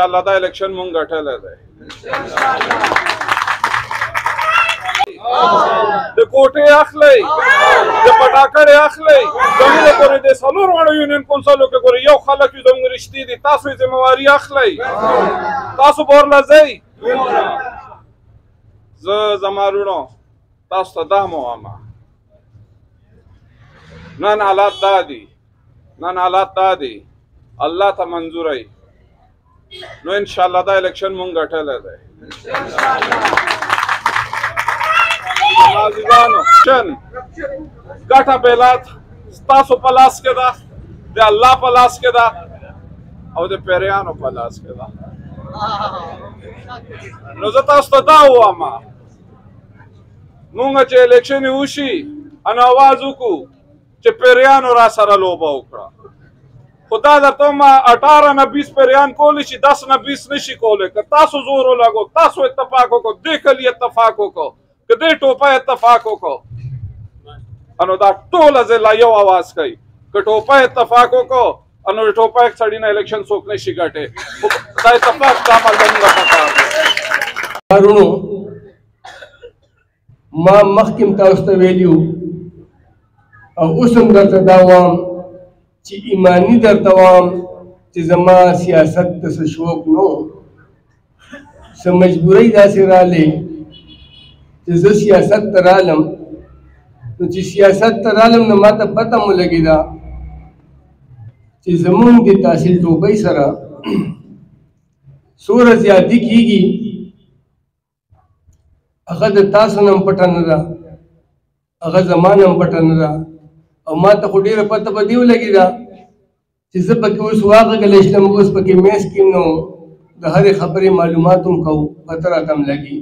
انشاءالله دا الیکشن مونږ ګټلی دی د کوټې اخلئ د پټاکړې اخلئ زموږ پورې د څلور واړو یونین کونسلو کې ګورئ یو خلک یو زموږ رښتې دي تاسو یې ذمهواري اخلئ تاسو به ورله ځئ زه زما وروڼو تاسو ته دا مو وایم نن حالات دا دي الله ته منظوری نو انشاءالله دا الیکشن مونږ ګټلی دی عزیزانو ګټه بیلات ستاسو په لاس کې ده د الله په لاس کې ده او د پیریانو په لاس کې ده نو زه تاسو ته دا ووایم مونږ چې الیکشن وشي ان آواز وکړو چې پیریانو را سره لوبه وکړه خو دا درته وایم 18 نه 20 پیریان کولی شي 10 نه 20 نشي کولی که تاسو زور ولګو تاسو اتفاق وکړو دې کلي اتفاق وکړو که دې ټوپه اتفاق وکړو انو دا ټوله ضلع یو اواز کوي که ټوپه اتفاق وکړو انو د ټوپه یک سړي نه الیکشن څوک نشي ګټی دا اتفاق دا عمل زموږ پکار دی وروڼو ما مخکې هم تاسو ته ویلي وو او اوس هم درته دا وایم چې ایماني درته وایم چې زما سیاست ته څه شوق نه څه مجبورۍ داسې راغلې چې زه سیاست ته رالم نو چې سیاست ته رالم نو ما ته پته مو لګېده چې زمونږ د تحصیل ټوپۍ سره څومره زیاتي کېږي هغه د تاسو نه هم پټه نه ده هغه زما نه هم پټه نه ده او ما ته خو ډېره پته په دې ولګېده چې زه پکې اوس واغږلی شلم اوس پکې میس کې نو د هرې خبرې معلومات هم کوو پته راته هم لګي